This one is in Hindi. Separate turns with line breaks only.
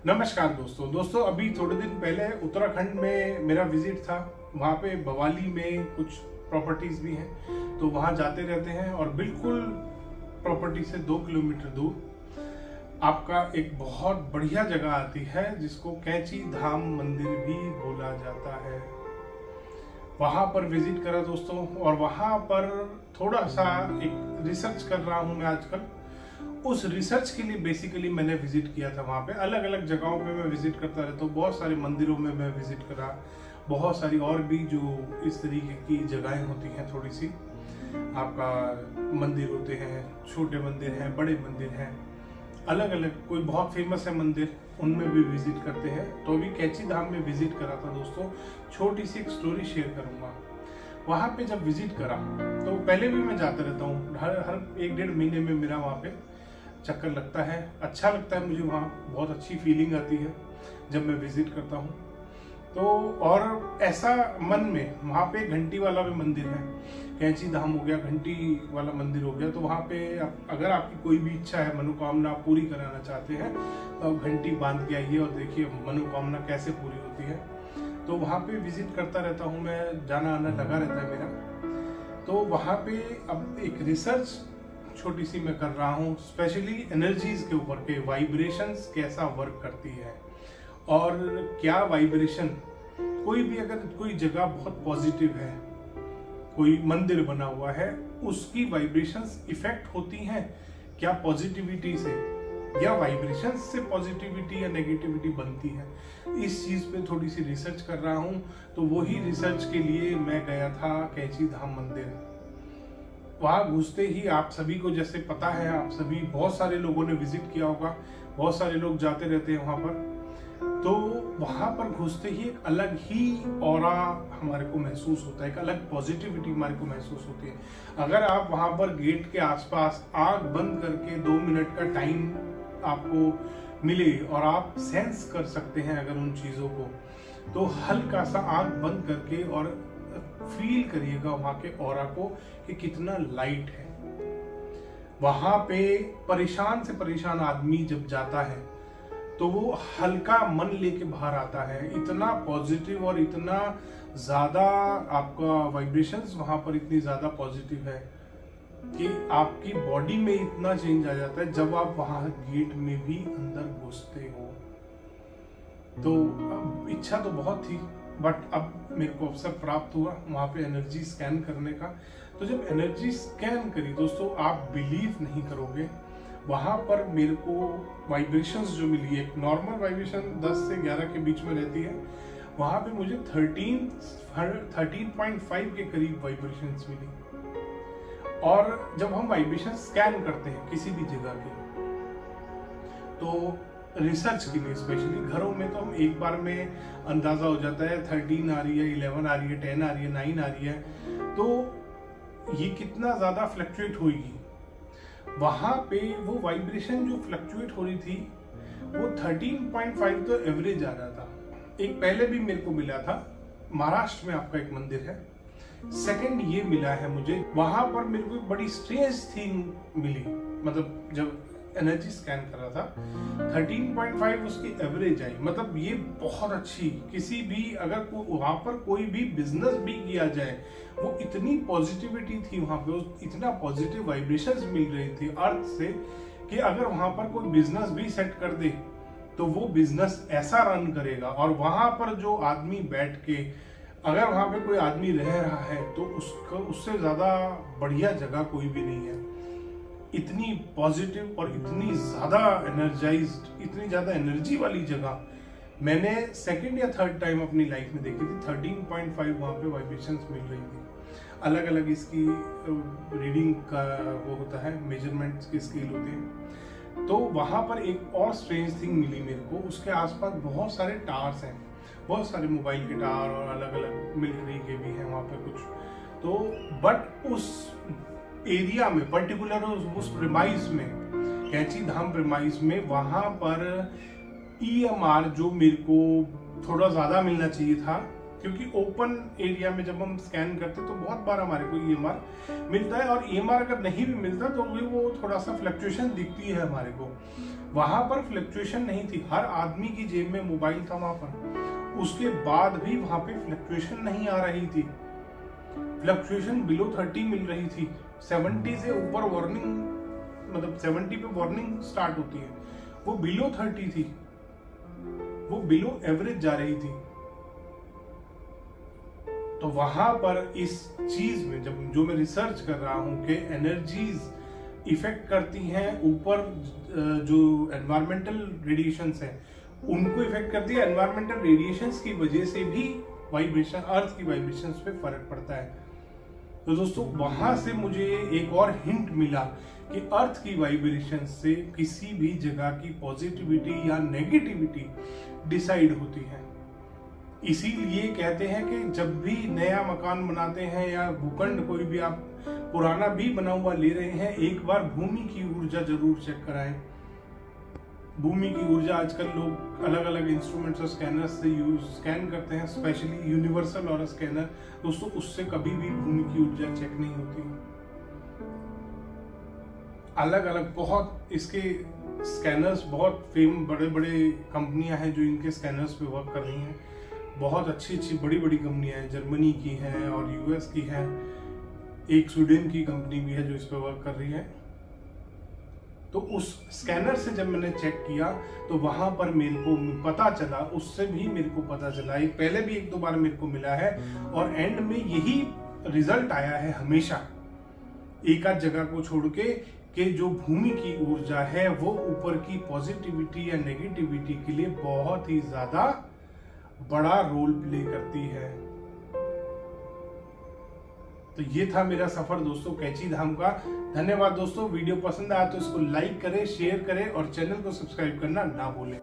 नमस्कार दोस्तों अभी थोड़े दिन पहले उत्तराखंड में मेरा विजिट था। वहाँ पे भवाली में कुछ प्रॉपर्टीज भी हैं, तो वहाँ जाते रहते हैं। और बिल्कुल प्रॉपर्टी से 2 किलोमीटर दूर आपका एक बहुत बढ़िया जगह आती है जिसको कैंची धाम मंदिर भी बोला जाता है। वहाँ पर विजिट करा दोस्तों, और वहाँ पर थोड़ा सा एक रिसर्च कर रहा हूँ मैं आजकल। उस रिसर्च के लिए बेसिकली मैंने विजिट किया था। वहाँ पे अलग अलग जगहों पे मैं विजिट करता रहता हूँ। बहुत सारे मंदिरों में मैं विजिट करा, बहुत सारी और भी जो इस तरीके की जगहें होती हैं, थोड़ी सी आपका मंदिर होते हैं, छोटे मंदिर हैं, बड़े मंदिर हैं, अलग अलग कोई बहुत फेमस है मंदिर, उनमें भी विजिट करते हैं। तो अभी कैंची धाम में विजिट करा था दोस्तों। छोटी सी एक स्टोरी शेयर करूंगा। वहाँ पे जब विजिट करा तो पहले भी मैं जाता रहता हूँ, हर 1-1.5 महीने में मेरा वहाँ पे चक्कर लगता है। अच्छा लगता है मुझे, वहाँ बहुत अच्छी फीलिंग आती है जब मैं विजिट करता हूँ। तो और ऐसा मन में वहाँ पे घंटी वाला भी मंदिर है, कैंची धाम हो गया, घंटी वाला मंदिर हो गया। तो वहाँ पे अगर आपकी कोई भी इच्छा है, मनोकामना आप पूरी कराना चाहते हैं, तो आप घंटी बांध के आइए और देखिए मनोकामना कैसे पूरी होती है। तो वहाँ पे विजिट करता रहता हूँ मैं, जाना आना लगा रहता है मेरा। तो वहाँ पे अब एक रिसर्च छोटी सी मैं कर रहा हूँ, स्पेशली एनर्जीज के ऊपर के वाइब्रेशंस कैसा वर्क करती है, और क्या वाइब्रेशन कोई भी अगर कोई जगह बहुत पॉजिटिव है, कोई मंदिर बना हुआ है, उसकी वाइब्रेशंस इफेक्ट होती हैं क्या पॉजिटिविटी से, या वाइब्रेशंस से पॉजिटिविटी या नेगेटिविटी बनती है। इस चीज पे थोड़ी सी रिसर्च कर रहा हूँ। तो वही रिसर्च के लिए मैं गया था कैंची धाम मंदिर। वहां घुसते ही आप सभी को जैसे पता है, आप सभी बहुत सारे लोगों ने विजिट किया होगा, बहुत सारे लोग जाते रहते हैं वहां पर। तो वहां पर घुसते ही एक अलग ही ऑरा हमारे को महसूस होता है, एक अलग पॉजिटिविटी हमारे को महसूस होती है। अगर आप वहां पर गेट के आसपास आंख बंद करके 2 मिनट का टाइम आपको मिले और आप सेंस कर सकते हैं अगर उन चीजों को, तो हल्का सा आंख बंद करके और फील करिएगा वहां के ऑरा को कि कितना लाइट है। वहां पे परेशान से परेशान आदमी जब जाता है तो वो हल्का मन लेके बाहर आता है। इतना पॉजिटिव और इतना ज्यादा आपका वाइब्रेशंस वहां पर इतनी ज्यादा पॉजिटिव है कि आपकी बॉडी में इतना चेंज आ जाता है जब आप वहां गेट में भी अंदर घुसते हो। तो इच्छा तो बहुत थी, बट अब मेरे को अवसर प्राप्त हुआ वहां पे एनर्जी स्कैन करने का। तो जब एनर्जी स्कैन करी दोस्तों, आप बिलीव नहीं करोगे, वहां पर मेरे को वाइब्रेशंस जो मिली, एक नॉर्मल वाइब्रेशन 10 से 11 के बीच में रहती है, वहां पे मुझे 13.5 के करीब वाइब्रेशंस मिली। और जब हम वाइब्रेशन स्कैन करते हैं किसी भी जगह के, तो रिसर्च के लिए स्पेशली घरों में तो हम एक बार में अंदाजा हो जाता है 13 आ रही है, 11 आ रही है, 10 आ रही है, 9 आ रही है, तो ये कितना ज्यादा फ्लक्चुएट होगी। वहां पे वो वाइब्रेशन जो फ्लक्चुएट हो रही थी वो 13.5 तो एवरेज आ रहा था। एक पहले भी मेरे को मिला था, महाराष्ट्र में आपका एक मंदिर है। सेकंड ये मिला है मुझे, वहां पर मेरे को बड़ी स्ट्रेंज थिंग मिली। मतलब जब एनर्जी स्कैन कर रहा था 13.5 उसकी एवरेज आई। मतलब ये बहुत अच्छी, किसी भी अगर वहां पर कोई भी बिजनेस भी किया जाए, वो इतनी पॉजिटिविटी थी वहां पे, इतना पॉजिटिव वाइब्रेशंस मिल रही थी अर्थ से कि अगर वहां पर कोई बिजनेस भी सेट कर दे तो वो बिजनेस ऐसा रन करेगा। और वहां पर जो आदमी बैठ के, अगर वहां पे कोई आदमी रह रहा है तो उससे ज्यादा बढ़िया जगह कोई भी नहीं है। इतनी पॉजिटिव और इतनी ज्यादा एनर्जाइज्ड, इतनी ज्यादा एनर्जी वाली जगह मैंने सेकंड या थर्ड टाइम अपनी लाइफ में देखी थी। 13.5 वहां पे वाइब्रेशंस मिल रही थी। अलग अलग इसकी रीडिंग का वो होता है, मेजरमेंट्स के स्केल होते हैं। तो वहां पर एक और स्ट्रेंज थिंग मिली मेरे को, उसके आसपास बहुत सारे टावर्स हैं, बहुत सारे मोबाइल के टावर और अलग अलग मिलिट्री के भी हैं वहां पर कुछ। तो बट उस एरिया में पर्टिकुलर उस प्रेमाइस में, कैंची धाम प्रेमाइस में, वहां पर EMR जो मेरे को थोड़ा ज्यादा मिलना चाहिए था, क्योंकि ओपन एरिया में जब हम स्कैन करते तो बहुत बार हमारे को EMR मिलता है, और EMR अगर नहीं भी मिलता तो भी वो थोड़ा सा फ्लक्चुएशन दिखती है हमारे को। वहां पर फ्लक्चुएशन नहीं थी, हर आदमी की जेब में मोबाइल था वहां पर, उसके बाद भी वहां पे फ्लक्चुएशन नहीं आ रही थी। फ्लक्चुएशन बिलो 30 मिल रही थी। 70 से ऊपर वार्निंग, मतलब 70 पे वार्निंग स्टार्ट होती है, वो बिलो 30 थी, वो बिलो एवरेज जा रही थी। तो वहां पर इस चीज में जब जो मैं रिसर्च कर रहा हूं कि एनर्जीज इफेक्ट करती हैं, ऊपर जो एनवायरमेंटल रेडिएशंस है उनको इफेक्ट करती है, एनवायरमेंटल रेडिएशंस की वजह से भी वाइब्रेशन, अर्थ की वाइब्रेशंस पे फर्क पड़ता है। तो दोस्तों वहां से मुझे एक और हिंट मिला कि अर्थ की वाइब्रेशन से किसी भी जगह की पॉजिटिविटी या नेगेटिविटी डिसाइड होती है। इसीलिए कहते हैं कि जब भी नया मकान बनाते हैं या भूखंड कोई भी आप पुराना भी बना हुआ ले रहे हैं, एक बार भूमि की ऊर्जा जरूर चेक कराएं। भूमि की ऊर्जा आजकल लोग अलग अलग इंस्ट्रूमेंट्स और स्कैनर से स्कैन करते हैं, स्पेशली यूनिवर्सल और स्कैनर। दोस्तों उससे कभी भी भूमि की ऊर्जा चेक नहीं होती। अलग अलग बहुत इसके स्कैनर्स, बहुत बड़े बड़े कंपनियां हैं जो इनके स्कैनर्स पे वर्क कर रही हैं। बहुत अच्छी अच्छी बड़ी बड़ी कंपनियां हैं, जर्मनी की हैं और US की हैं, एक स्वीडन की कंपनी भी है जो इस पे वर्क कर रही है। तो उस स्कैनर से जब मैंने चेक किया तो वहां पर मेरे को पता चला, उससे भी मेरे को पता चला, एक पहले भी एक दो बार मेरे को मिला है और एंड में यही रिजल्ट आया है हमेशा, एक आध जगह को छोड़ के, कि जो भूमि की ऊर्जा है वो ऊपर की पॉजिटिविटी या नेगेटिविटी के लिए बहुत ही ज्यादा बड़ा रोल प्ले करती है। तो ये था मेरा सफर दोस्तों कैची धाम का। धन्यवाद दोस्तों, वीडियो पसंद आया तो इसको लाइक करें, शेयर करें और चैनल को सब्सक्राइब करना ना भूलें।